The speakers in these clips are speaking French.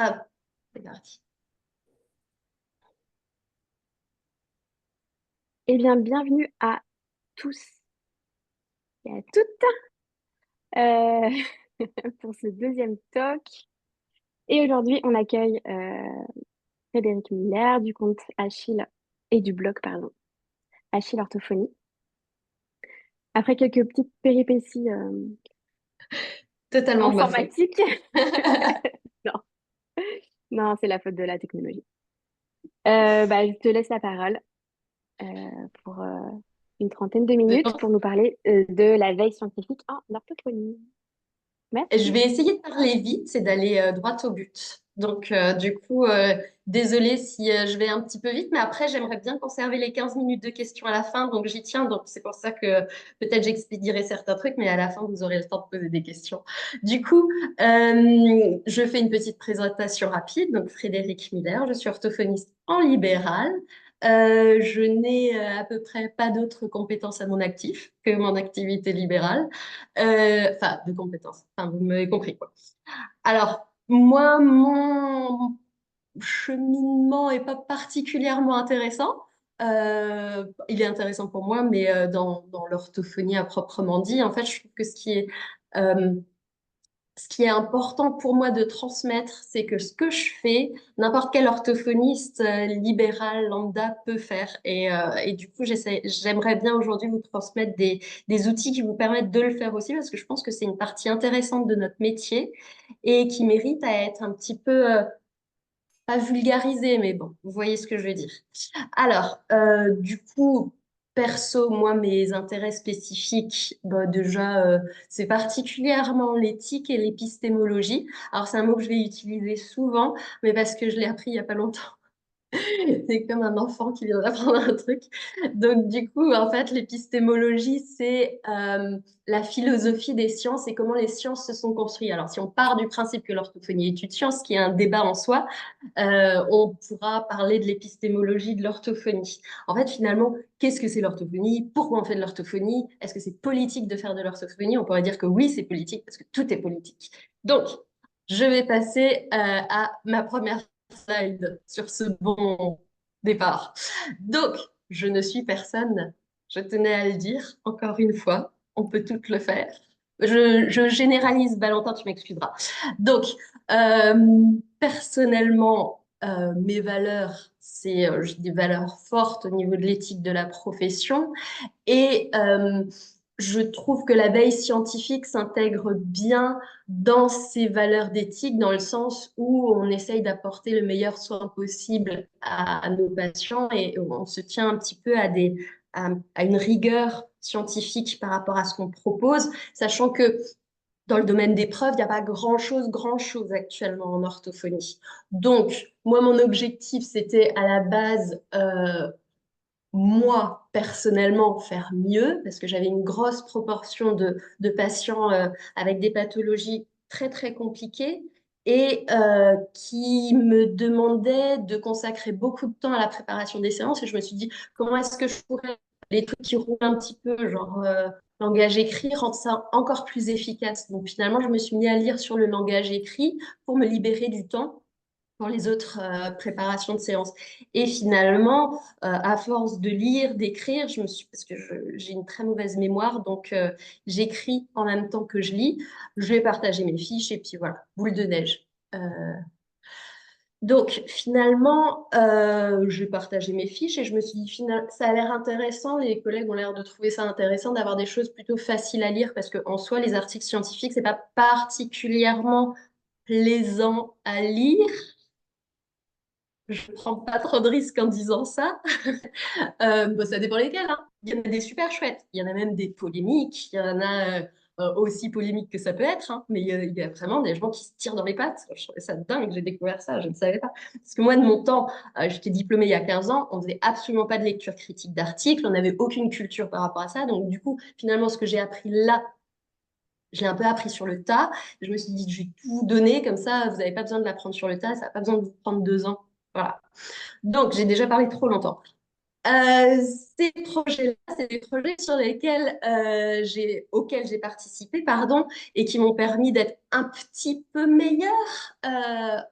Ah, c'est parti. Eh bien, bienvenue à tous et à toutes euh, pour ce deuxième talk. Et aujourd'hui, on accueille Frédéric Miller du compte Achille et du blog, pardon, Achille Orthophonie. Après quelques petites péripéties Totalement de ma faute. informatiques, non, non, c'est la faute de la technologie. Je te laisse la parole euh, pour une trentaine de C'est minutes bon. pour nous parler de la veille scientifique en orthophonie. Je Merci. vais essayer de parler vite et d'aller droit au but. Donc, du coup, désolée si je vais un petit peu vite, mais après, j'aimerais bien conserver les 15 minutes de questions à la fin, donc j'y tiens. Donc, c'est pour ça que peut-être j'expédierai certains trucs, mais à la fin, vous aurez le temps de poser des questions. Du coup, je fais une petite présentation rapide. Donc, Frédéric Miller, je suis orthophoniste en libéral. Je n'ai à peu près pas d'autres compétences à mon actif que mon activité libérale. Enfin, de compétences. Enfin, vous m'avez compris, quoi. Alors, moi, mon cheminement est pas particulièrement intéressant. Il est intéressant pour moi, mais dans l'orthophonie à proprement dit, en fait, je trouve que euh, ce qui est important pour moi de transmettre, c'est que ce que je fais, n'importe quel orthophoniste libéral lambda peut faire. Et du coup, j'aimerais bien aujourd'hui vous transmettre des outils qui vous permettent de le faire aussi, parce que je pense que c'est une partie intéressante de notre métier et qui mérite à être un petit peu, pas vulgarisée, mais bon, vous voyez ce que je veux dire. Alors, du coup, perso, moi, mes intérêts spécifiques, bah, déjà, c'est particulièrement l'éthique et l'épistémologie. Alors, c'est un mot que je vais utiliser souvent, mais parce que je l'ai appris il y a pas longtemps. C'est comme un enfant qui vient d'apprendre un truc. Donc, du coup, en fait, l'épistémologie, c'est la philosophie des sciences et comment les sciences se sont construites. Alors, si on part du principe que l'orthophonie est une science, qui est un débat en soi, on pourra parler de l'épistémologie de l'orthophonie. En fait, finalement, qu'est-ce que c'est l'orthophonie? Pourquoi on fait de l'orthophonie? Est-ce que c'est politique de faire de l'orthophonie? On pourrait dire que oui, c'est politique parce que tout est politique. Donc, je vais passer à ma première slide sur ce bon départ. Donc, je ne suis personne. Je tenais à le dire encore une fois. On peut toutes le faire. Je généralise, Valentin, tu m'excuseras. Donc, euh, personnellement, mes valeurs, c'est j'ai des valeurs fortes au niveau de l'éthique de la profession. Et je trouve que la veille scientifique s'intègre bien dans ces valeurs d'éthique, dans le sens où on essaye d'apporter le meilleur soin possible à nos patients et on se tient un petit peu à une rigueur scientifique par rapport à ce qu'on propose, sachant que dans le domaine des preuves, il n'y a pas grand-chose actuellement en orthophonie. Donc, moi, mon objectif, c'était à la base moi, personnellement, faire mieux, parce que j'avais une grosse proportion de patients avec des pathologies très, très compliquées et qui me demandaient de consacrer beaucoup de temps à la préparation des séances. Et je me suis dit, comment est-ce que je pourrais, les trucs qui roulent un petit peu, genre langage écrit, rendre ça encore plus efficace. Donc finalement, je me suis mis à lire sur le langage écrit pour me libérer du temps pour les autres préparations de séances. Et finalement, à force de lire, d'écrire, parce que j'ai une très mauvaise mémoire, donc j'écris en même temps que je lis. Je vais partager mes fiches et puis voilà, boule de neige. Donc finalement, je vais partager mes fiches et je me suis dit, ça a l'air intéressant, les collègues ont l'air de trouver ça intéressant d'avoir des choses plutôt faciles à lire parce qu'en soi, les articles scientifiques, c'est pas particulièrement plaisant à lire. Je ne prends pas trop de risques en disant ça. Bon, ça dépend lesquels, hein. Il y en a des super chouettes. Il y en a même des polémiques. Il y en a aussi polémiques que ça peut être, hein. Mais il y a vraiment des gens qui se tirent dans les pattes. Je trouvais ça dingue. J'ai découvert ça. Je ne savais pas. Parce que moi, de mon temps, j'étais diplômée il y a 15 ans. On faisait absolument pas de lecture critique d'articles. On n'avait aucune culture par rapport à ça. Donc, du coup, finalement, ce que j'ai appris là, je l'ai un peu appris sur le tas. Je me suis dit, je vais tout vous donner. Comme ça, vous n'avez pas besoin de l'apprendre sur le tas. Ça n'a pas besoin de vous prendre 2 ans. Voilà. Donc, j'ai déjà parlé trop longtemps. Euh, Ces projets-là, c'est des projets sur lesquels auxquels j'ai participé, pardon, et qui m'ont permis d'être un petit peu meilleure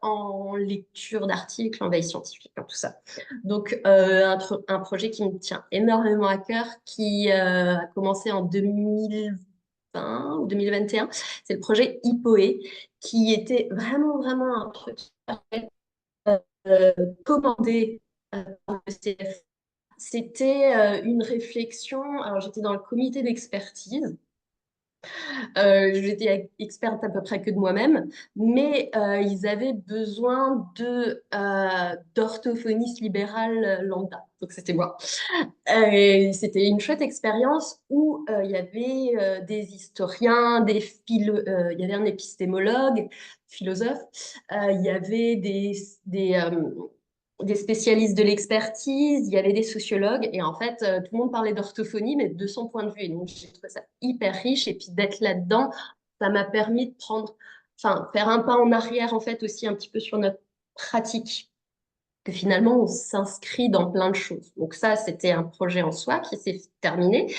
en lecture d'articles, en veille scientifique, en tout ça. Donc, un projet qui me tient énormément à cœur, qui a commencé en 2020 ou 2021, c'est le projet Hippoé, qui était vraiment, vraiment un truc euh, commandé par le CF. C'était une réflexion. Alors, j'étais dans le comité d'expertise. J'étais experte à peu près que de moi-même, mais ils avaient besoin d'orthophonistes libérales lambda. Donc, c'était moi. Et c'était une chouette expérience où il y avait des historiens, il y avait un épistémologue, philosophe, il y avait des spécialistes de l'expertise, il y avait des sociologues, et en fait, tout le monde parlait d'orthophonie, mais de son point de vue. Et donc, j'ai trouvé ça hyper riche, et puis d'être là-dedans, ça m'a permis de enfin, faire un pas en arrière, en fait, aussi un petit peu sur notre pratique, que finalement, on s'inscrit dans plein de choses. Donc ça, c'était un projet en soi qui s'est terminé,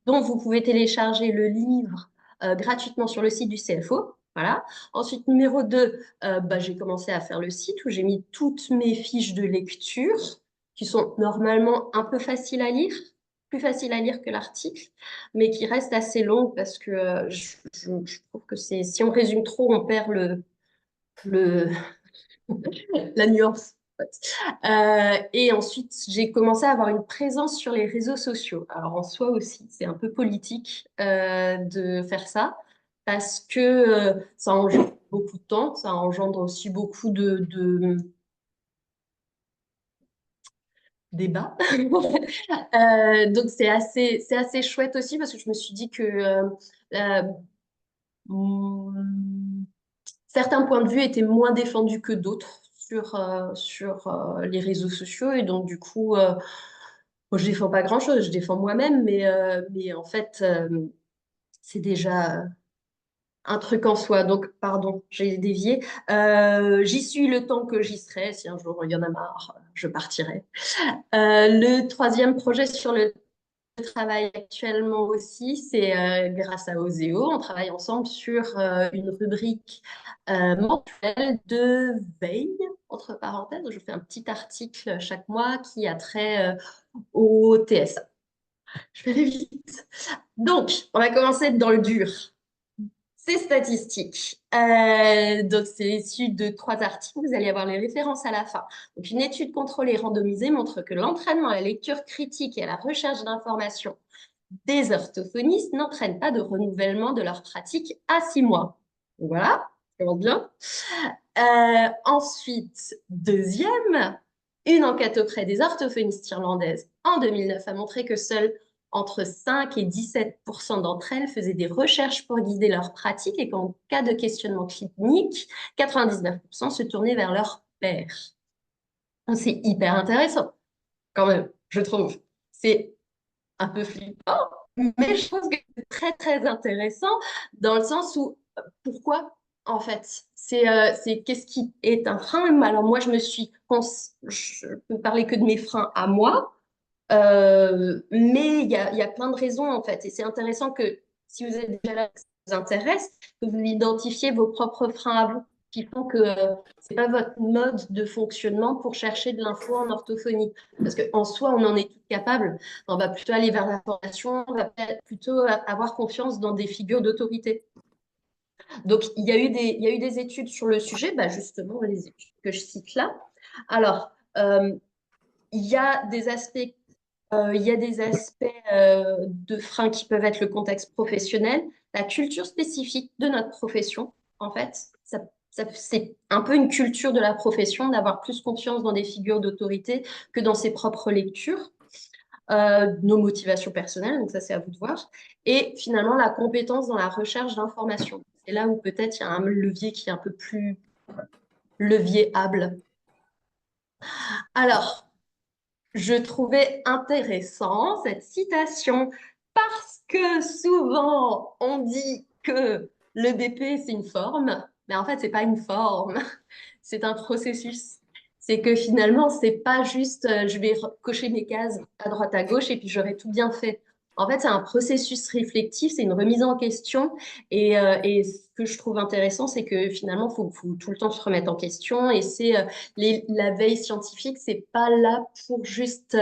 dont vous pouvez télécharger le livre gratuitement sur le site du CFO. Voilà. Ensuite, numéro 2, bah, j'ai commencé à faire le site où j'ai mis toutes mes fiches de lecture qui sont normalement un peu faciles à lire, plus faciles à lire que l'article, mais qui restent assez longues parce que je trouve que si on résume trop, on perd le, la nuance. Et ensuite, j'ai commencé à avoir une présence sur les réseaux sociaux. Alors en soi aussi, c'est un peu politique de faire ça parce que ça engendre beaucoup de temps, ça engendre aussi beaucoup de débats. Donc c'est assez chouette aussi parce que je me suis dit que euh, hum, certains points de vue étaient moins défendus que d'autres sur les réseaux sociaux. Et donc, du coup, moi, je défends pas grand-chose, je défends moi-même, mais en fait, c'est déjà un truc en soi. Donc, pardon, j'ai dévié. J'y suis le temps que j'y serai. Si un jour il y en a marre, je partirai. Le troisième projet sur le travaille actuellement aussi, c'est grâce à Oseo. On travaille ensemble sur une rubrique mensuelle de veille, entre parenthèses. Je fais un petit article chaque mois qui a trait au TSA. Je vais aller vite. Donc, on va commencer dans le dur. C'est statistique. Donc, c'est issu de 3 articles. Vous allez avoir les références à la fin. Donc, une étude contrôlée randomisée montre que l'entraînement à la lecture critique et à la recherche d'informations des orthophonistes n'entraînent pas de renouvellement de leur pratique à 6 mois. Donc, voilà, ça va bien. Ensuite, deuxième, une enquête auprès des orthophonistes irlandaises en 2009 a montré que seuls entre 5 et 17% d'entre elles faisaient des recherches pour guider leur pratique et qu'en cas de questionnement clinique, 99% se tournaient vers leur père. C'est hyper intéressant, quand même, je trouve. C'est un peu flippant, mais je trouve que c'est très, très intéressant dans le sens où, pourquoi, en fait, c'est qu'est-ce qui est un frein? Alors moi, je peux parler que de mes freins à moi, mais il y a plein de raisons, en fait, et c'est intéressant que si vous êtes déjà là, que ça vous intéresse, que vous identifiez vos propres freins à vous, qui font que c'est pas votre mode de fonctionnement pour chercher de l'info en orthophonie. Parce qu'en soi, on en est toutes capables. On va plutôt aller vers la formation, on va peut-être plutôt avoir confiance dans des figures d'autorité. Donc, il y a eu des études sur le sujet, bah, justement, les études que je cite là. Alors, il y a des aspects, il y a des aspects de frein qui peuvent être le contexte professionnel, la culture spécifique de notre profession, en fait. C'est un peu une culture de la profession d'avoir plus confiance dans des figures d'autorité que dans ses propres lectures, nos motivations personnelles, donc ça c'est à vous de voir, et finalement la compétence dans la recherche d'informations. C'est là où peut-être il y a un levier qui est un peu plus levier-able. Alors, je trouvais intéressant cette citation parce que souvent on dit que le BP c'est une forme, mais en fait c'est pas une forme, c'est un processus. C'est que finalement, c'est pas juste je vais cocher mes cases à droite à gauche et puis j'aurai tout bien fait. En fait, c'est un processus réflectif, c'est une remise en question. Et ce que je trouve intéressant, c'est que finalement, faut tout le temps se remettre en question. Et c'est la veille scientifique, c'est pas là pour juste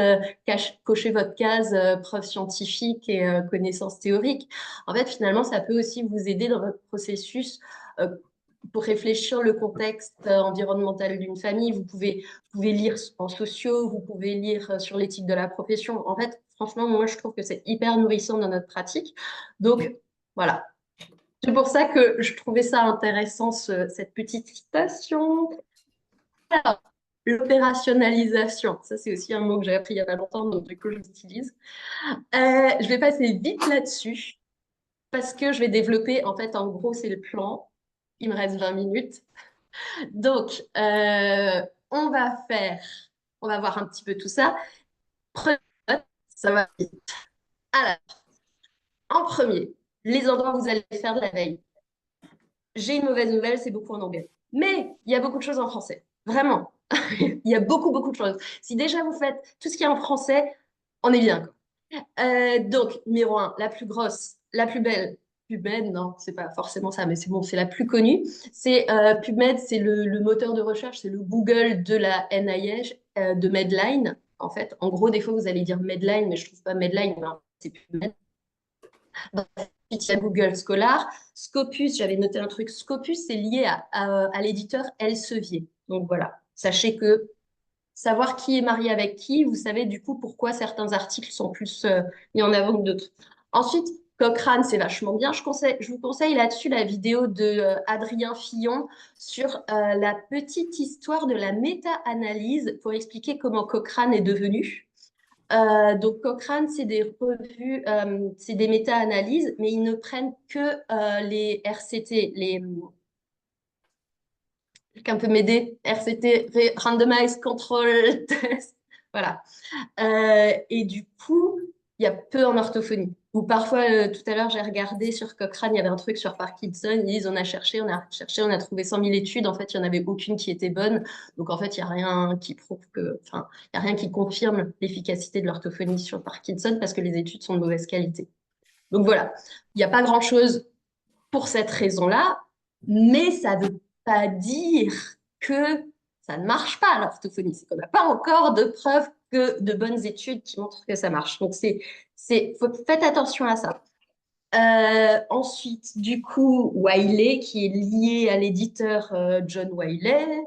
cocher votre case preuve scientifique et connaissance théorique. En fait, finalement, ça peut aussi vous aider dans votre processus. euh, pour réfléchir le contexte environnemental d'une famille, vous pouvez lire en sociaux, vous pouvez lire sur l'éthique de la profession. En fait, franchement, moi, je trouve que c'est hyper nourrissant dans notre pratique. Donc, voilà. C'est pour ça que je trouvais ça intéressant, cette petite citation. Alors, l'opérationnalisation, ça c'est aussi un mot que j'ai appris il y a pas longtemps, donc du coup je l'utilise. Je vais passer vite là-dessus parce que je vais développer, en fait, en gros, c'est le plan. Il me reste 20 minutes. Donc, on va faire, on va voir un petit peu tout ça. Prenez note, ça va vite. Alors, en premier, les endroits où vous allez faire de la veille. J'ai une mauvaise nouvelle, c'est beaucoup en anglais. Mais il y a beaucoup de choses en français. Vraiment. Il y a beaucoup, beaucoup de choses. Si déjà vous faites tout ce qui est en français, on est bien, quoi. Donc, numéro un, la plus grosse, la plus belle. PubMed, non, c'est pas forcément ça, mais c'est bon, c'est la plus connue. C'est PubMed, c'est le moteur de recherche, c'est le Google de la NIH, de Medline. En fait, en gros, des fois, vous allez dire Medline, mais je trouve pas Medline, mais c'est PubMed. Ensuite, il y a Google Scholar. Scopus, j'avais noté un truc. Scopus, c'est lié à l'éditeur Elsevier. Donc voilà, sachez que savoir qui est marié avec qui, vous savez du coup pourquoi certains articles sont plus mis en avant que d'autres. Ensuite, Cochrane, c'est vachement bien. Je vous conseille là-dessus la vidéo de Adrien Fillon sur la petite histoire de la méta-analyse pour expliquer comment Cochrane est devenu. Donc Cochrane, c'est des revues, c'est des méta-analyses, mais ils ne prennent que les RCT, quelqu'un peut m'aider? RCT, Randomized Control Test. Voilà. Et du coup, il y a peu en orthophonie. Ou parfois, tout à l'heure, j'ai regardé sur Cochrane, il y avait un truc sur Parkinson. Ils disent, on a trouvé 100 000 études. En fait, il n'y en avait aucune qui était bonne. Donc, en fait, il n'y a rien qui prouve que, enfin, il n'y a rien qui confirme l'efficacité de l'orthophonie sur Parkinson parce que les études sont de mauvaise qualité. Donc, voilà. Il n'y a pas grand-chose pour cette raison-là, mais ça ne veut pas dire que ça ne marche pas l'orthophonie. C'est qu'on n'a pas encore de preuves de bonnes études qui montrent que ça marche. Donc, faites attention à ça. Ensuite, du coup, Wiley, qui est lié à l'éditeur John Wiley.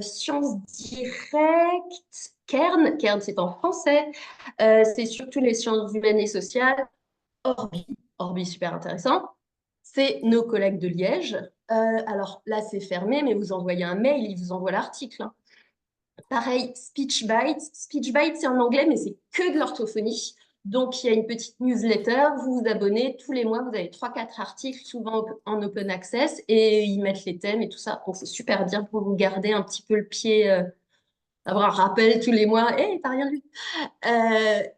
Sciences Directes, Kern c'est en français. C'est surtout les sciences humaines et sociales. Orbi, super intéressant. C'est nos collègues de Liège. Alors là, c'est fermé, mais vous envoyez un mail, ils vous envoient l'article, hein. Pareil, SpeechBite. SpeechBite, c'est en anglais, mais c'est que de l'orthophonie. Donc, il y a une petite newsletter, vous vous abonnez, tous les mois, vous avez 3-4 articles, souvent en open access, et ils mettent les thèmes et tout ça. Donc, c'est super bien pour vous garder un petit peu le pied, avoir un rappel tous les mois. Hé, hey, t'as rien lu.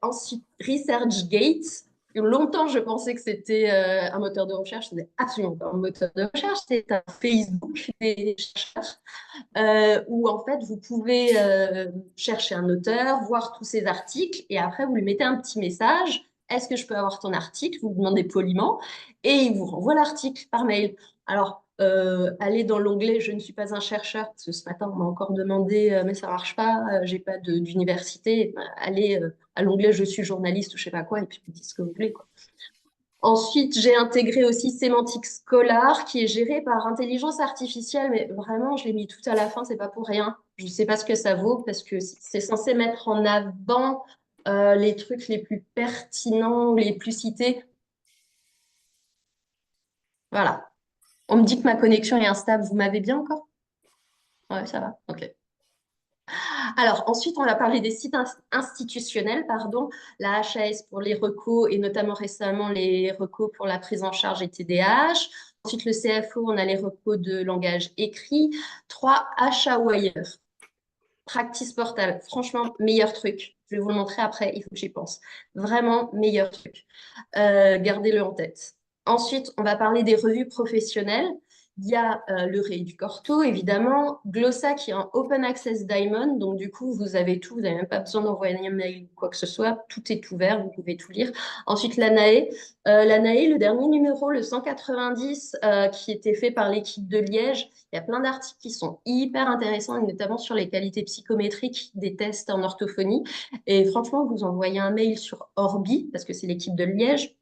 Ensuite, ResearchGate. Longtemps, je pensais que c'était un moteur de recherche. Ce n'est absolument pas un moteur de recherche. C'est un Facebook des chercheurs où, en fait, vous pouvez chercher un auteur, voir tous ses articles et après, vous lui mettez un petit message. Est-ce que je peux avoir ton article? Vous demandez poliment et il vous renvoie l'article par mail. Alors, allez dans l'onglet Je ne suis pas un chercheur, parce que ce matin, on m'a encore demandé, mais ça marche pas, j'ai pas d'université. Allez à l'onglet Je suis journaliste ou je sais pas quoi, et puis vous dites ce que vous voulez, quoi. Ensuite, j'ai intégré aussi Sémantique Scholar, qui est géré par intelligence artificielle, mais vraiment, je l'ai mis tout à la fin, c'est pas pour rien. Je ne sais pas ce que ça vaut, parce que c'est censé mettre en avant les trucs les plus pertinents, les plus cités. Voilà. On me dit que ma connexion est instable. Vous m'avez bien encore? Ouais, ça va. OK. Alors, ensuite, on va parler des sites institutionnels, pardon, la HAS pour les recos et notamment récemment les recos pour la prise en charge et TDAH. Ensuite, le CFO, on a les recos de langage écrit. 3, HAWire, Practice Portal. Franchement, meilleur truc. Je vais vous le montrer après, il faut que j'y pense. Vraiment, meilleur truc. Gardez-le en tête. Ensuite, on va parler des revues professionnelles Il y a le Rééducorto, évidemment, Glossa qui est en Open Access Diamond, donc du coup, vous avez tout, vous n'avez même pas besoin d'envoyer un mail ou quoi que ce soit, tout est ouvert, vous pouvez tout lire. Ensuite, l'ANAE. L'ANAE, le dernier numéro, le 190, qui était fait par l'équipe de Liège, il y a plein d'articles qui sont hyper intéressants, et notamment sur les qualités psychométriques des tests en orthophonie. Et franchement, vous envoyez un mail sur Orbi, parce que c'est l'équipe de Liège,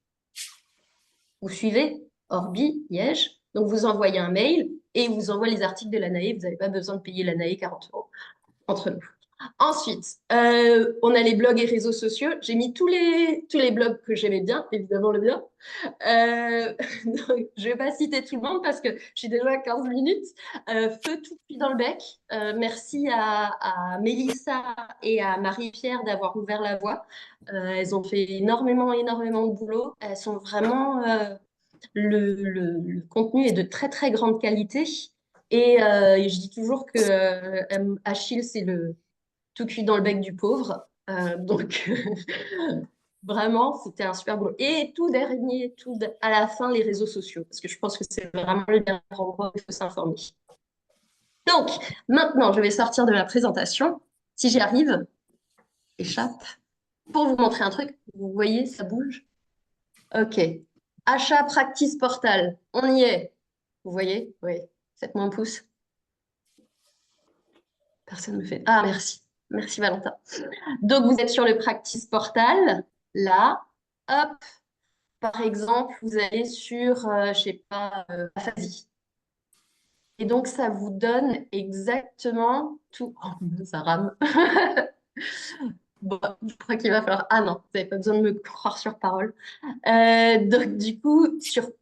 vous suivez Orbi, Liège. Donc, vous envoyez un mail et il vous envoie les articles de l'ANAE. Vous n'avez pas besoin de payer l'ANAE 40 euros entre nous. Ensuite, on a les blogs et réseaux sociaux. J'ai mis tous les blogs que j'aimais bien, évidemment le bien. Donc, je ne vais pas citer tout le monde parce que j'ai déjà 15 minutes. Feu tout cuit dans le bec. Merci à Mélissa et à Marie-Pierre d'avoir ouvert la voie. Elles ont fait énormément, énormément de boulot. Elles sont vraiment le contenu est de très très grande qualité. Et je dis toujours que Achille, c'est le tout cuit dans le bec du pauvre. Donc, vraiment, c'était un super boulot. Et tout dernier, à la fin, les réseaux sociaux, parce que je pense que c'est vraiment le meilleur endroit où il faut s'informer. Donc, maintenant, je vais sortir de ma présentation. Si j'y arrive, échappe, pour vous montrer un truc. Vous voyez, ça bouge. OK. Achat Practice Portal. On y est. Vous voyez? Oui. Faites-moi un pouce. Personne ne me fait. Ah, merci. Merci, Valentin. Donc, vous êtes sur le Practice Portal. Là, hop. Par exemple, vous allez sur, je sais pas, aphasie. Et donc, ça vous donne exactement tout. Oh, ça rame. Bon, je crois qu'il va falloir. Ah non, vous n'avez pas besoin de me croire sur parole. Donc, du coup,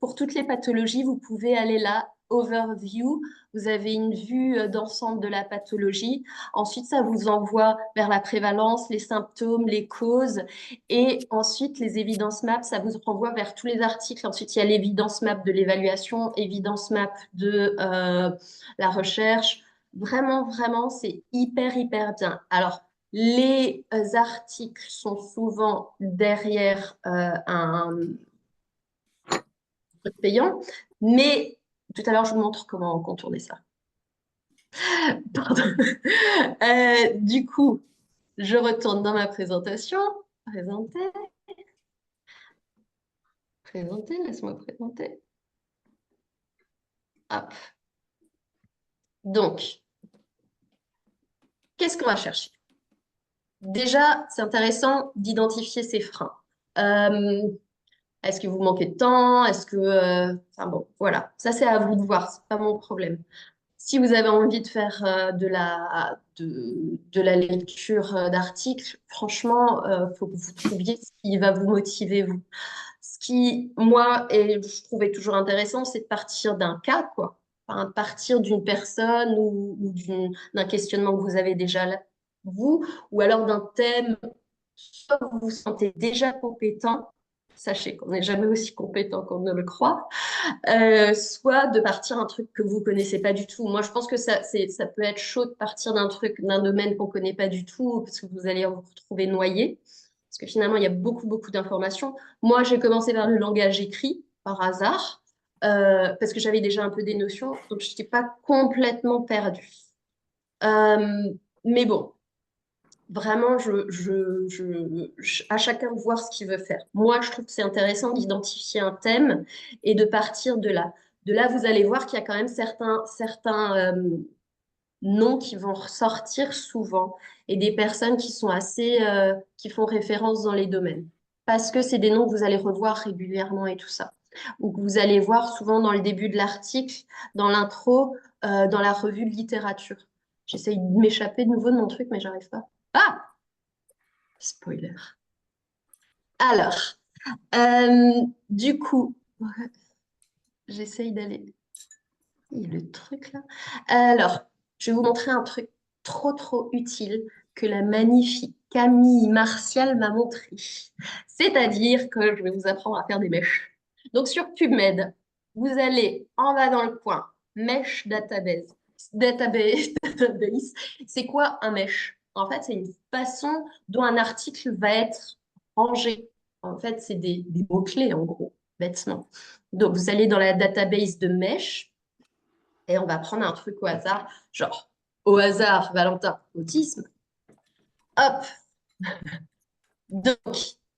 pour toutes les pathologies, vous pouvez aller là, Overview. Vous avez une vue d'ensemble de la pathologie. Ensuite, ça vous envoie vers la prévalence, les symptômes, les causes. Et ensuite, les évidences maps, ça vous renvoie vers tous les articles. Ensuite, il y a l'évidence map de l'évaluation, évidence map de la recherche. Vraiment, vraiment, c'est hyper, hyper bien. Alors, les articles sont souvent derrière un truc payant, mais tout à l'heure, je vous montre comment contourner ça. Pardon. Du coup, je retourne dans ma présentation. Présenter. Présenter, laisse-moi présenter. Hop. Donc, qu'est-ce qu'on va chercher? Déjà, c'est intéressant d'identifier ses freins. Euh, Est-ce que vous manquez de temps? Est-ce que... Enfin bon, voilà. Ça, c'est à vous de voir. C'est pas mon problème. Si vous avez envie de faire de la lecture d'articles, franchement, il faut que vous trouviez ce qui va vous motiver, vous. Ce qui, moi, et je trouvais toujours intéressant, c'est de partir d'un cas, quoi. Enfin, de partir d'une personne ou d'un questionnement que vous avez déjà là, vous, ou alors d'un thème, soit vous vous sentez déjà compétent, sachez qu'on n'est jamais aussi compétent qu'on ne le croit, soit de partir un truc que vous connaissez pas du tout. Moi, je pense que ça peut être chaud de partir d'un truc, d'un domaine qu'on connaît pas du tout, parce que vous allez vous retrouver noyé. Parce que finalement, il y a beaucoup, beaucoup d'informations. Moi, j'ai commencé par le langage écrit, par hasard, parce que j'avais déjà un peu des notions, donc je n'étais pas complètement perdue. Mais bon, vraiment, à chacun de voir ce qu'il veut faire. Moi, je trouve que c'est intéressant d'identifier un thème et de partir de là. De là, vous allez voir qu'il y a quand même certains noms qui vont ressortir souvent et des personnes qui sont qui font référence dans les domaines. Parce que c'est des noms que vous allez revoir régulièrement et tout ça. Ou que vous allez voir souvent dans le début de l'article, dans l'intro, dans la revue de littérature. J'essaye de m'échapper de nouveau de mon truc, mais j'arrive pas. Ah! Spoiler. Alors, du coup, j'essaye d'aller. Il y a le truc là. Alors, je vais vous montrer un truc trop trop utile que la magnifique Camille Martial m'a montré. C'est-à-dire que je vais vous apprendre à faire des mèches. Donc sur PubMed, vous allez en bas dans le coin, Mesh Database. Database. C'est quoi un mesh? En fait, c'est une façon dont un article va être rangé. En fait, c'est des mots-clés en gros, bêtement. Donc vous allez dans la database de Mesh. Et on va prendre un truc au hasard, genre, au hasard, Valentin, autisme. Hop, donc,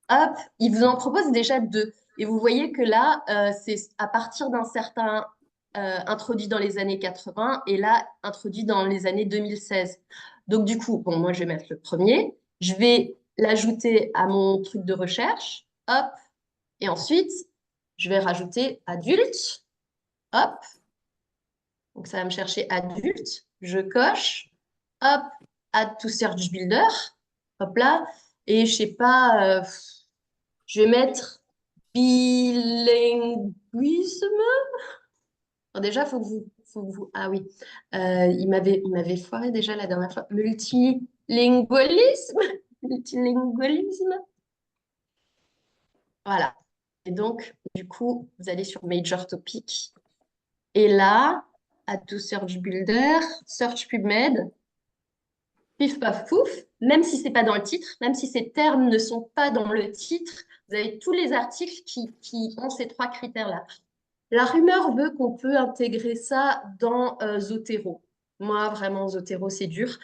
hop, il vous en propose déjà deux. Et vous voyez que là, c'est à partir d'un certain introduit dans les années 80 et là, introduit dans les années 2016. Donc, du coup, bon, moi, je vais mettre le premier. Je vais l'ajouter à mon truc de recherche. Hop. Et ensuite, je vais rajouter adulte. Hop. Donc, ça va me chercher adulte. Je coche. Hop. Add to search builder. Hop là. Et je sais pas, je vais mettre bilinguisme. Alors déjà, ah oui, il m'avait foiré déjà la dernière fois. Multilingualisme. Multilingualisme. Voilà. Et donc, du coup, vous allez sur Major Topic. Et là, Add to Search Builder, Search PubMed, pif paf pouf, même si c'est pas dans le titre, même si ces termes ne sont pas dans le titre, vous avez tous les articles qui ont ces trois critères-là. La rumeur veut qu'on peut intégrer ça dans Zotero. Moi, vraiment, Zotero, c'est dur.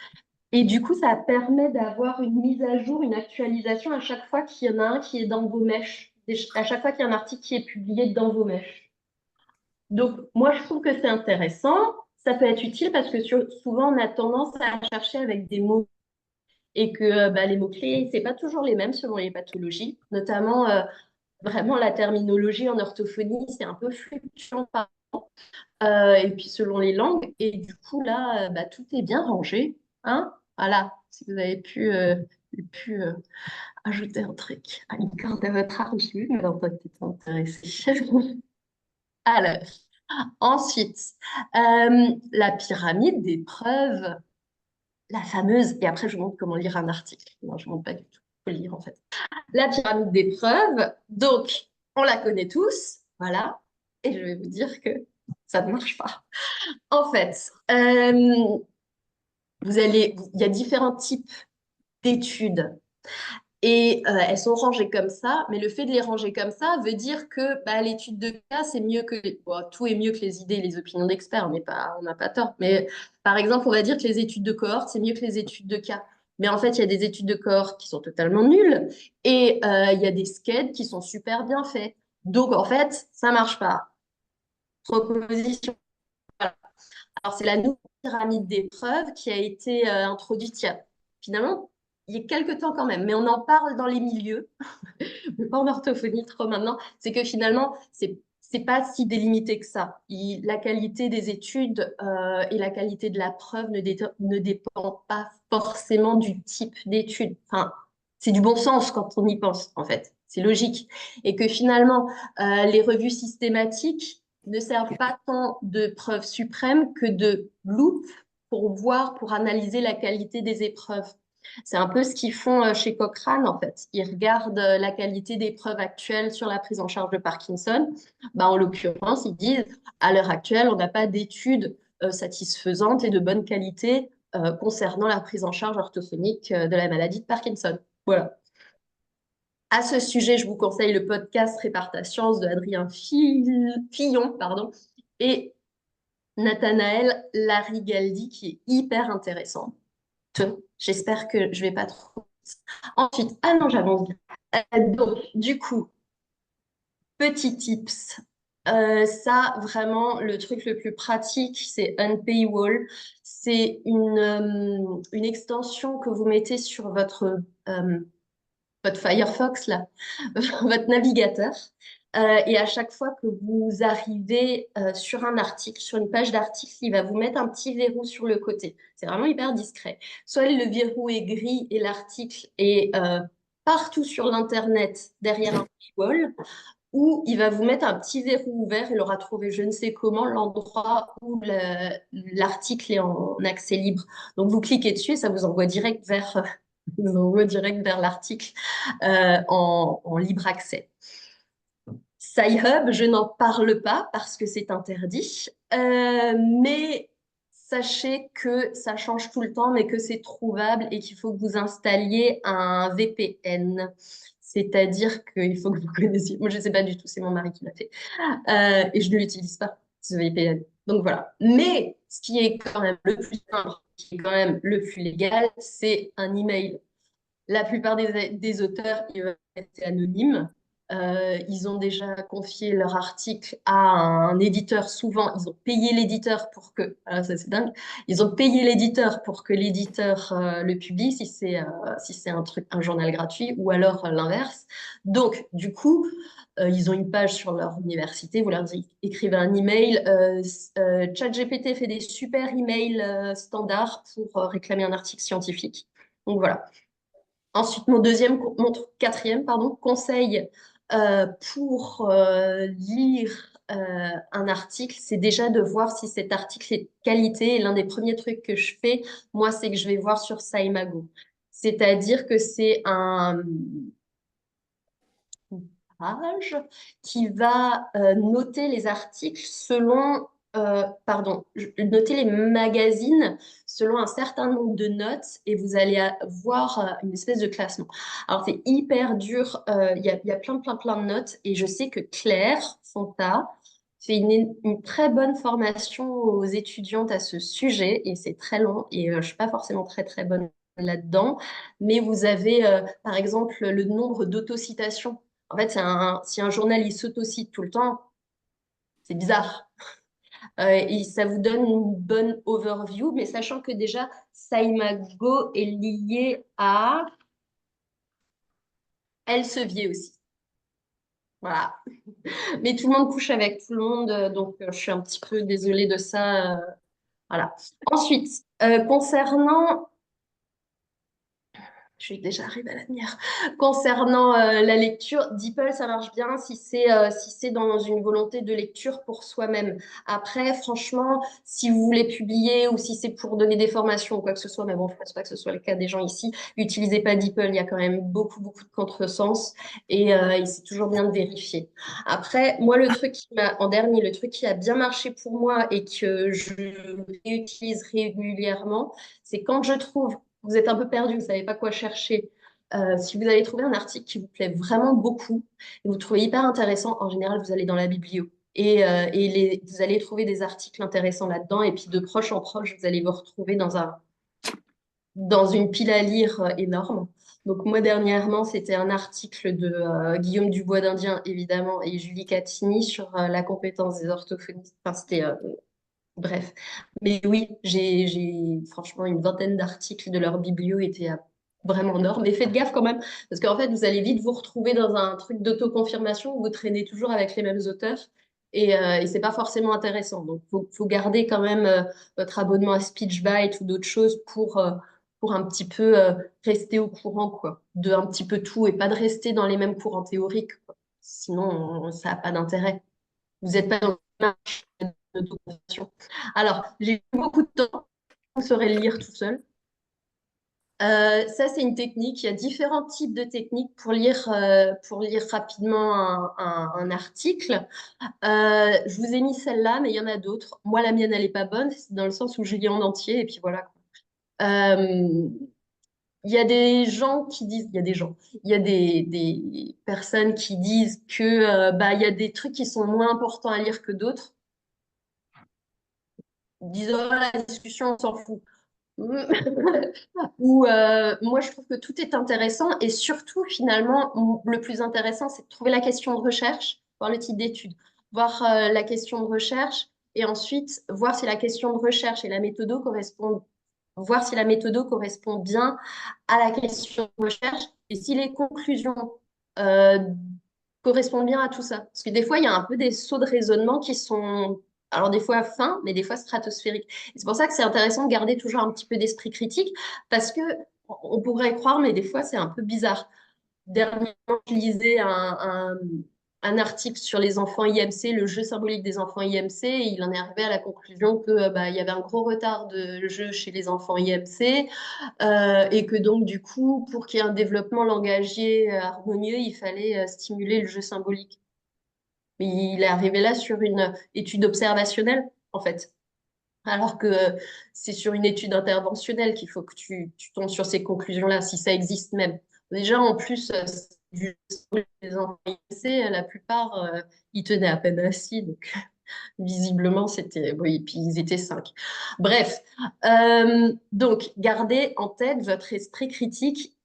Et du coup, ça permet d'avoir une mise à jour, une actualisation à chaque fois qu'il y en a un qui est dans vos mèches, à chaque fois qu'il y a un article qui est publié dans vos mèches. Donc, moi, je trouve que c'est intéressant. Ça peut être utile parce que souvent, on a tendance à chercher avec des mots et que bah, les mots-clés, c'est pas toujours les mêmes selon les pathologies. Notamment, vraiment, la terminologie en orthophonie, c'est un peu fluctuant et puis selon les langues. Et du coup, là, bah, tout est bien rangé. Hein? Voilà, si vous avez pu ajouter un truc à une corde à votre argile, alors toi, tu intéressé. Alors, ensuite, la pyramide des preuves, la fameuse, et après, je vous montre comment lire un article. Non, je ne montre pas du tout. Il faut le lire, en fait. La pyramide des preuves, donc, on la connaît tous, voilà. Et je vais vous dire que ça ne marche pas. En fait, il y a différents types d'études et elles sont rangées comme ça, mais le fait de les ranger comme ça veut dire que bah, l'étude de cas, c'est mieux que bon, tout est mieux que les idées et les opinions d'experts, on n'a pas tort. Mais par exemple, on va dire que les études de cohorte, c'est mieux que les études de cas. Mais en fait, il y a des études de cohorte qui sont totalement nulles et il y a des sceds qui sont super bien faits. Donc, en fait, ça marche pas. Proposition. Alors, c'est la nouvelle pyramide d'épreuves qui a été introduite finalement, il y a quelques temps quand même, mais on en parle dans les milieux, mais pas en orthophonie trop maintenant. C'est que finalement, c'est pas si délimité que ça. La qualité des études et la qualité de la preuve ne dépend pas forcément du type d'étude. Enfin, c'est du bon sens quand on y pense, en fait. C'est logique. Et que finalement, les revues systématiques ne servent pas tant de preuves suprêmes que de loupe pour voir, pour analyser la qualité des épreuves. C'est un peu ce qu'ils font chez Cochrane, en fait. Ils regardent la qualité des preuves actuelles sur la prise en charge de Parkinson. Bah, en l'occurrence, ils disent, à l'heure actuelle, on n'a pas d'études satisfaisantes et de bonne qualité concernant la prise en charge orthophonique de la maladie de Parkinson. Voilà. À ce sujet, je vous conseille le podcast Réparta Science de Adrien Fillon, pardon, et Nathanaël Larigaldi, qui est hyper intéressant. J'espère que je vais pas trop. Ensuite, ah non, j'avance bien. Donc, du coup, petit tips. Ça, vraiment, le truc le plus pratique, c'est Unpaywall. C'est une extension que vous mettez sur votre Firefox, là, votre navigateur. Et à chaque fois que vous arrivez sur un article, sur une page d'article, il va vous mettre un petit verrou sur le côté. C'est vraiment hyper discret. Soit le verrou est gris et l'article est partout sur l'Internet derrière un paywall, ou il va vous mettre un petit verrou ouvert. Il aura trouvé je ne sais comment l'endroit où l'article est en accès libre. Donc vous cliquez dessus et ça vous envoie direct vers, vous envoie direct vers l'article en libre accès. Sci-Hub, je n'en parle pas parce que c'est interdit, mais sachez que ça change tout le temps, mais que c'est trouvable et qu'il faut que vous installiez un VPN. C'est-à-dire qu'il faut que vous connaissiez. Moi, je ne sais pas du tout, c'est mon mari qui l'a fait. Et je ne l'utilise pas, ce VPN. Donc voilà. Mais ce qui est quand même le plus simple, qui est quand même le plus légal, c'est un email. La plupart des auteurs, ils veulent rester anonymes. Ils ont déjà confié leur article à un éditeur. Souvent, ils ont payé l'éditeur pour que, alors ça c'est dingue, ils ont payé l'éditeur pour que l'éditeur le publie si c'est un truc, un journal gratuit, ou alors l'inverse. Donc, du coup, ils ont une page sur leur université. Vous leur écrivez un email. ChatGPT fait des super emails standards pour réclamer un article scientifique. Donc voilà. Ensuite, mon quatrième, pardon, conseil pour lire un article, c'est déjà de voir si cet article est de qualité. Et l'un des premiers trucs que je fais, moi, c'est que je vais voir sur Saimago. C'est-à-dire que c'est une page qui va noter les articles selon, noter les magazines selon un certain nombre de notes et vous allez voir une espèce de classement. Alors c'est hyper dur, il y a plein de notes et je sais que Claire Fonta fait une très bonne formation aux étudiantes à ce sujet et c'est très long et je suis pas forcément très bonne là-dedans, mais vous avez par exemple le nombre d'autocitations. En fait, si un journal il s'autocite tout le temps, c'est bizarre. Et ça vous donne une bonne overview, mais sachant que déjà, Saimago est lié à Elsevier aussi. Voilà. Mais tout le monde couche avec tout le monde, donc je suis un petit peu désolée de ça. Voilà. Ensuite, concernant je suis déjà arrivée à la lumière. Concernant la lecture, DeepL, ça marche bien si c'est dans une volonté de lecture pour soi-même. Après, franchement, si vous voulez publier ou si c'est pour donner des formations ou quoi que ce soit, mais bon, je ne pense pas que ce soit le cas des gens ici, n'utilisez pas DeepL. Il y a quand même beaucoup de contresens et c'est toujours bien de vérifier. Après, moi, en dernier, le truc qui a bien marché pour moi et que je réutilise régulièrement, c'est quand je trouve vous êtes un peu perdu, vous ne savez pas quoi chercher. Si vous allez trouver un article qui vous plaît vraiment beaucoup et vous trouvez hyper intéressant, en général, vous allez dans la biblio vous allez trouver des articles intéressants là-dedans. Et puis de proche en proche, vous allez vous retrouver dans une pile à lire énorme. Donc moi, dernièrement, c'était un article de Guillaume Dubois d'Indien, évidemment, et Julie Catini sur la compétence des orthophonistes. Enfin, c'était bref. Mais oui, j'ai franchement une vingtaine d'articles de leur biblio étaient vraiment en or. Mais faites gaffe quand même, parce qu'en fait, vous allez vite vous retrouver dans un truc d'autoconfirmation où vous traînez toujours avec les mêmes auteurs. Et c'est pas forcément intéressant. Donc, faut garder quand même votre abonnement à SpeechBite ou d'autres choses pour un petit peu rester au courant, quoi, de un petit peu tout et pas de rester dans les mêmes courants théoriques, quoi. Sinon, ça n'a pas d'intérêt. Vous n'êtes pas dans le marché de documentation. Alors, j'ai eu beaucoup de temps, on saurait le lire tout seul. Ça, c'est une technique. Il y a différents types de techniques pour lire rapidement un article. Je vous ai mis celle-là, mais il y en a d'autres. Moi, la mienne, elle n'est pas bonne, c'est dans le sens où je lis en entier, et puis voilà. Euh, il y a des gens qui disent, il y a des gens, il y a des personnes qui disent que bah, il y a des trucs qui sont moins importants à lire que d'autres. Disons la discussion, on s'en fout. Ou moi, je trouve que tout est intéressant et surtout, finalement, le plus intéressant, c'est de trouver la question de recherche, voir le type d'étude, voir la question de recherche et ensuite voir si la question de recherche et la méthode correspondent, voir si la méthode correspond bien à la question de recherche et si les conclusions euh, correspondent bien à tout ça. Parce que des fois, il y a un peu des sauts de raisonnement qui sont, alors des fois fins, mais des fois stratosphériques. Et c'est pour ça que c'est intéressant de garder toujours un petit peu d'esprit critique, parce que on pourrait croire, mais des fois, c'est un peu bizarre. Dernièrement, je lisais un article sur les enfants IMC, le jeu symbolique des enfants IMC, et il en est arrivé à la conclusion que bah, il y avait un gros retard de jeu chez les enfants IMC, et que donc du coup, pour qu'il y ait un développement langagier harmonieux, il fallait stimuler le jeu symbolique. Mais il est arrivé là sur une étude observationnelle, en fait. Alors que c'est sur une étude interventionnelle qu'il faut que tu tombes sur ces conclusions-là, si ça existe même. Déjà, en plus, les enfants IMC, la plupart, ils tenaient à peine assis. Donc, Visiblement, c'était... Oui, puis ils étaient 5. Bref, donc, gardez en tête votre esprit critique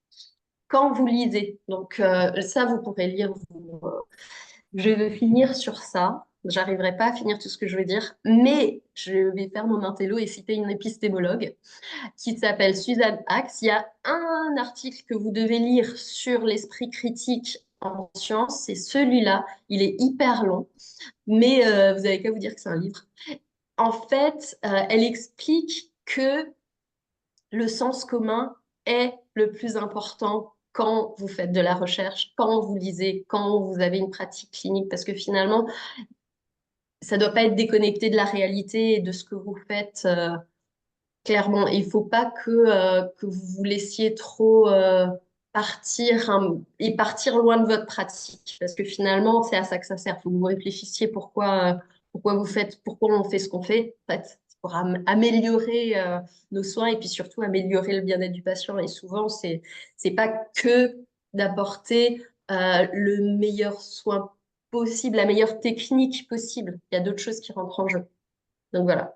quand vous lisez. Donc, ça, vous pourrez lire. Je vais finir sur ça. J'arriverai pas à finir tout ce que je veux dire, mais je vais faire mon intello et citer une épistémologue qui s'appelle Suzanne Axe. Il y a un article que vous devez lire sur l'esprit critique en sciences, c'est celui-là. Il est hyper long, mais vous avez qu'à vous dire que c'est un livre. En fait, elle explique que le sens commun est le plus important quand vous faites de la recherche, quand vous lisez, quand vous avez une pratique clinique, parce que finalement, ça ne doit pas être déconnecté de la réalité et de ce que vous faites. Clairement, il faut pas que vous vous laissiez trop partir et partir loin de votre pratique, parce que finalement, c'est à ça que ça sert. Il faut que vous réfléchissiez pourquoi vous faites, pourquoi on fait ce qu'on fait. En fait, c'est pour améliorer nos soins et puis surtout améliorer le bien-être du patient. Et souvent, c'est pas que d'apporter le meilleur soin possible, la meilleure technique possible. Il y a d'autres choses qui rentrent en jeu. Donc voilà.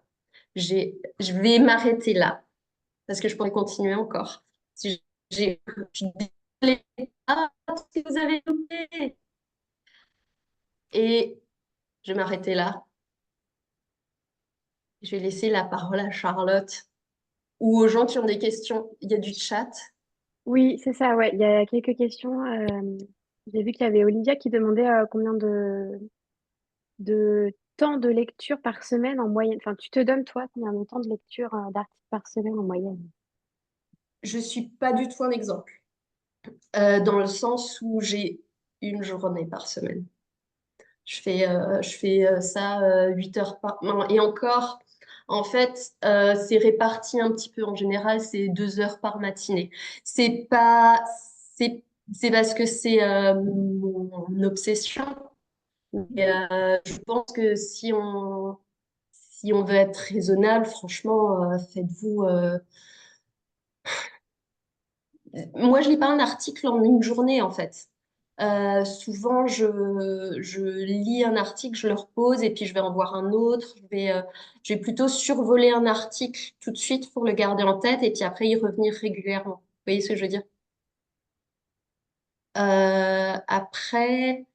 Je vais m'arrêter là parce que je pourrais continuer encore. Si je suis désolée. Ah, si vous avez loupé. Et je vais m'arrêter là. Je vais laisser la parole à Charlotte ou aux gens qui ont des questions. Il y a du chat. Oui, c'est ça, ouais. Il y a quelques questions. J'ai vu qu'il y avait Olivia qui demandait combien de temps de lecture par semaine en moyenne. Enfin, tu te donnes, toi, combien de temps de lecture d'articles par semaine en moyenne? Je suis pas du tout un exemple, dans le sens où j'ai une journée par semaine. Je fais ça 8 heures par... Non, et encore, en fait, c'est réparti un petit peu. En général, c'est 2 heures par matinée. C'est pas... C'est, c'est parce que c'est mon obsession. Mais, je pense que si on veut être raisonnable, franchement, faites-vous... Moi, je lis pas un article en une journée, en fait. Souvent, je lis un article, je le repose et puis je vais en voir un autre. Je vais plutôt survoler un article tout de suite pour le garder en tête et puis après y revenir régulièrement. Vous voyez ce que je veux dire? Après,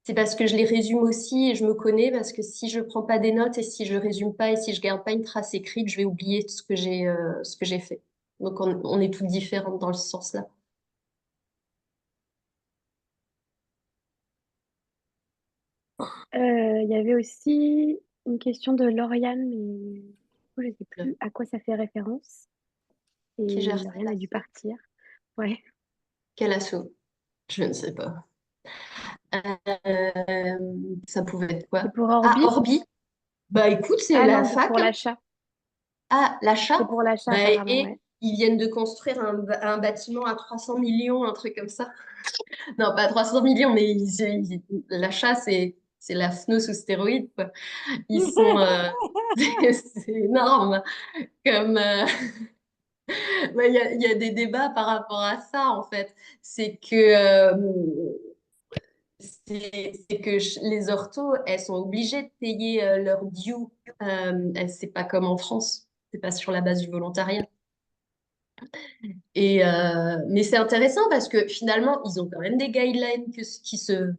c'est parce que je les résume aussi et je me connais parce que si je prends pas des notes et si je résume pas et si je garde pas une trace écrite, je vais oublier ce que j'ai fait. Donc, on est toutes différentes dans ce sens-là. Il y avait aussi une question de Lauriane, mais du coup, je ne sais plus à quoi ça fait référence. Qui Et gère Lauriane quel a dû assaut? partir. Ouais. Quel assaut? Je ne sais pas. Euh, Ça pouvait être C'est quoi? pour Ah, Orbi? Orbi. Bah écoute, c'est Ah la non, fac, pour hein. l'achat. Ah, C'est l'achat. pour l'achat, Bah, apparemment, et ouais. ils viennent de construire un bâtiment à 300 millions, un truc comme ça. Non, pas 300 millions, mais l'achat, c'est la FNO sous stéroïdes, quoi. Ils sont... c'est énorme. Comme, ouais, il y a des débats par rapport à ça, en fait. C'est que les orthos, elles sont obligées de payer leur due. C'est pas comme en France. C'est pas sur la base du volontariat. Mais c'est intéressant parce que finalement, ils ont quand même des guidelines qui se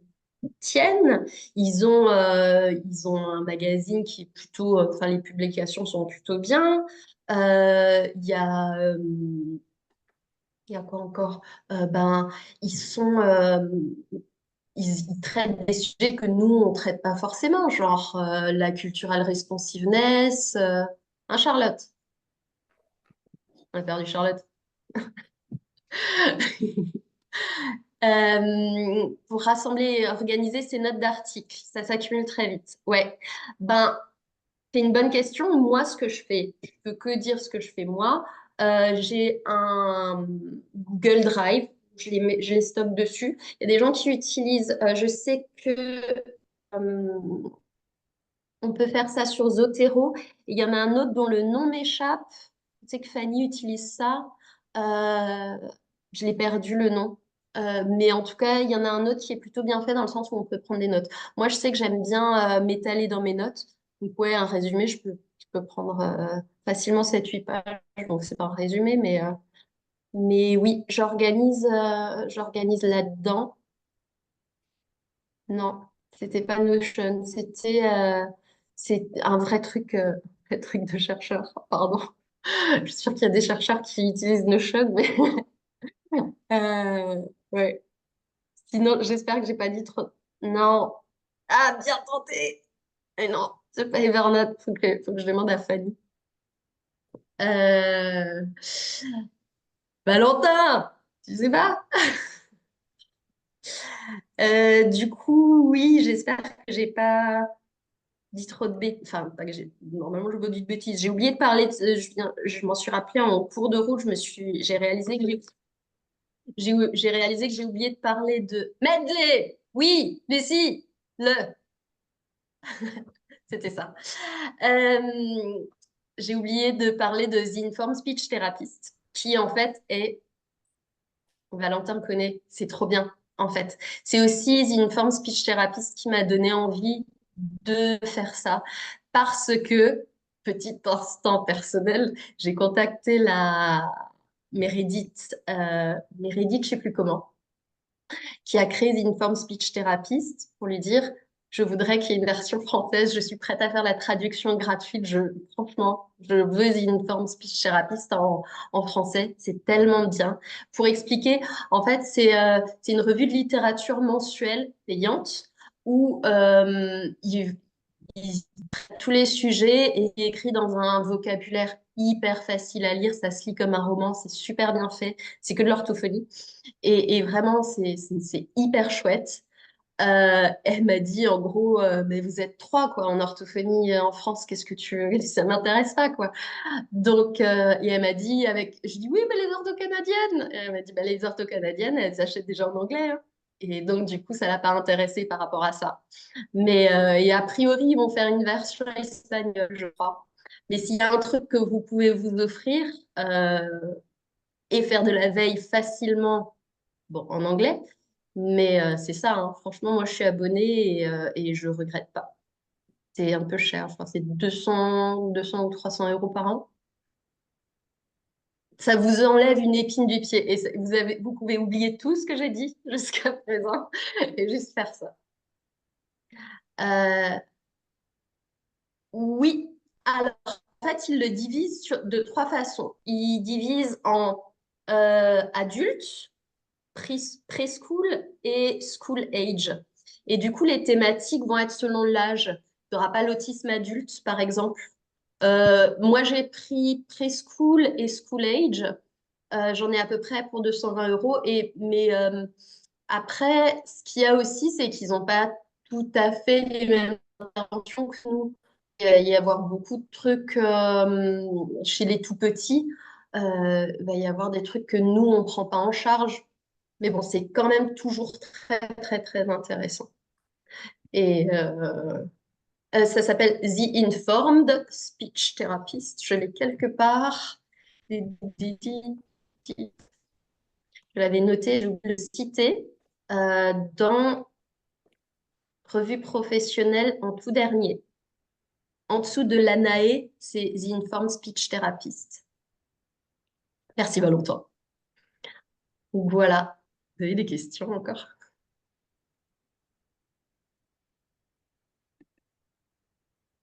tiennent. Ils ont un magazine qui est plutôt, enfin, les publications sont plutôt bien. Il y a quoi encore? Ben, ils sont, ils traitent des sujets que nous, on ne traite pas forcément, genre la cultural responsiveness. Hein, Charlotte? On a perdu Charlotte. Pour rassembler et organiser ces notes d'articles, ça s'accumule très vite. Ouais. Ben, c'est une bonne question. Moi, ce que je fais, je peux que dire ce que je fais moi. J'ai un Google Drive. Je les stocke dessus. Il y a des gens qui utilisent, je sais que on peut faire ça sur Zotero. Il y en a un autre dont le nom m'échappe. Je sais que Fanny utilise ça. Euh, je l'ai perdu le nom. Mais en tout cas, il y en a un autre qui est plutôt bien fait dans le sens où on peut prendre des notes. Moi, je sais que j'aime bien m'étaler dans mes notes. Donc, ouais, un résumé, je peux prendre facilement 7 8 pages. Donc, c'est pas un résumé, mais oui, j'organise là-dedans. Non, c'était pas Notion. C'est un vrai truc de chercheur. Pardon. Je suis sûre qu'il y a des chercheurs qui utilisent Notion, mais ouais. Sinon, j'espère que j'ai pas dit trop. Non. Ah, bien tenté. Et non, c'est pas Evernote. Faut que je demande à Fanny. Euh... Valentin, tu sais pas? Du coup, oui, j'espère que j'ai pas dit trop de bêtises. Enfin, pas que j'ai. Normalement, je vous dis de bêtises. J'ai oublié de parler. Je m'en suis rappelé en cours de route. J'ai réalisé que j'ai oublié de parler de medley. Oui, mais si, le. C'était ça. Euh, j'ai oublié de parler de The Informed Speech Therapist, qui en fait est, Valentin me connaît, c'est trop bien en fait. C'est aussi The Informed Speech Therapist qui m'a donné envie de faire ça parce que, petit instant personnel, j'ai contacté la Meredith, je sais plus comment, qui a créé The Informed Speech Therapist pour lui dire, je voudrais qu'il y ait une version française, je suis prête à faire la traduction gratuite, franchement, je veux The Informed Speech Therapist en français, c'est tellement bien. Pour expliquer, en fait, c'est une revue de littérature mensuelle payante où il traite tous les sujets et il est écrit dans un vocabulaire hyper facile à lire, ça se lit comme un roman, c'est super bien fait, c'est que de l'orthophonie. Et vraiment, c'est hyper chouette. Elle m'a dit en gros, mais vous êtes trois quoi en orthophonie en France, qu'est-ce que tu veux? Ça m'intéresse pas quoi. Donc, et elle m'a dit je dis oui, mais les ortho-canadiennes. Et elle m'a dit bah, les ortho-canadiennes, elles s'achètent déjà en anglais, hein. Et donc, du coup, ça l'a pas intéressée par rapport à ça. Mais et a priori, ils vont faire une version espagnole, je crois. Mais s'il y a un truc que vous pouvez vous offrir euh, et faire de la veille facilement bon, en anglais. Mais c'est ça, hein. Franchement, moi, je suis abonnée et je regrette pas. C'est un peu cher. Je crois que c'est 200 ou 300 euros par an. Ça vous enlève une épine du pied. Et vous pouvez oublier tout ce que j'ai dit jusqu'à présent et juste faire ça. Euh, oui. Alors, en fait, il le divise de trois façons. Il divise en adultes, preschool et school age. Et du coup, les thématiques vont être selon l'âge. Il n'y aura pas l'autisme adulte, par exemple. Moi, j'ai pris preschool et school age. J'en ai à peu près pour 220 euros. Mais après, ce qu'il y a aussi, c'est qu'ils n'ont pas tout à fait les mêmes interventions que nous. Il va y avoir beaucoup de trucs chez les tout petits. Il va y avoir des trucs que nous, on ne prend pas en charge. Mais bon, c'est quand même toujours très, très, très intéressant. Et ça s'appelle The Informed Speech Therapist. Je l'ai quelque part. Et- Je l'avais noté, je vais le citer, dans Revue professionnelle en tout dernier. En dessous de l'ANAE, c'est The Informed Speech Therapist. Merci Valentin. Donc voilà. Vous avez des questions encore?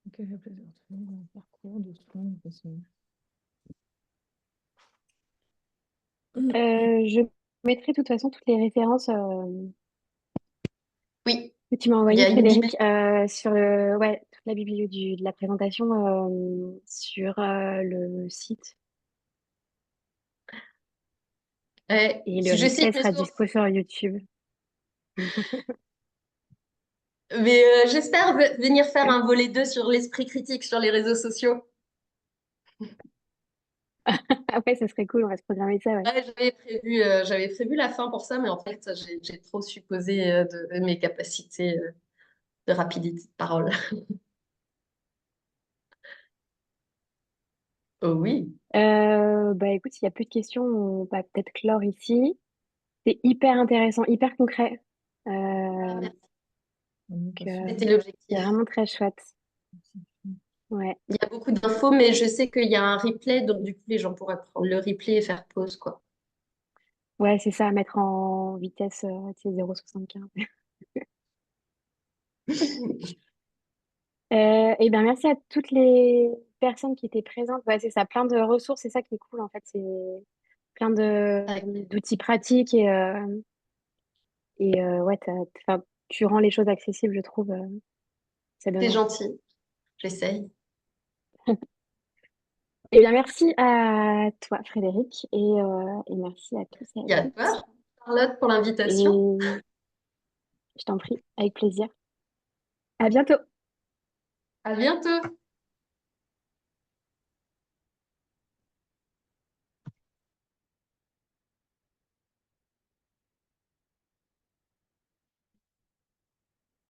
Ok, j'ai plaisir de finir mon parcours de soins de façon. Je mettrai de toute façon toutes les références Oui, que tu m'as il y envoyées, a une Frédéric, bibliothèque. sur ouais, toute la biblio de la présentation sur le site. Et le Je replay cite mes sera sources. dispo sur YouTube. Mais j'espère venir faire un volet 2 sur l'esprit critique sur les réseaux sociaux. Ah ouais, ça serait cool, on va se programmer ça, ouais. Ouais, j'avais prévu la fin pour ça, mais en fait, j'ai trop supposé de mes capacités de rapidité de parole. Oh oui. Bah écoute, s'il n'y a plus de questions, on va peut-être clore ici. C'est hyper intéressant, hyper concret. Ah, Donc, merci. Communication. C'était c'est l'objectif. vraiment très chouette. Ouais, Il y a beaucoup d'infos, mais je sais qu'il y a un replay, donc du coup, les gens pourraient prendre le replay et faire pause, quoi. ouais, c'est ça, mettre en vitesse, tu sais, 0,75. Et bien, merci à toutes les personnes qui étaient présentes. Ouais, c'est ça, plein de ressources, c'est ça qui est cool en fait. C'est plein Avec plaisir. d'outils pratiques et ouais, enfin, tu rends les choses accessibles, je trouve. Ça donne C'est envie. gentil. J'essaye. Eh bien, merci à toi, Frédéric, et merci à tous et à Il y a toutes. toi, Charlotte, pour l'invitation. Et je t'en prie, avec plaisir. À bientôt. À bientôt.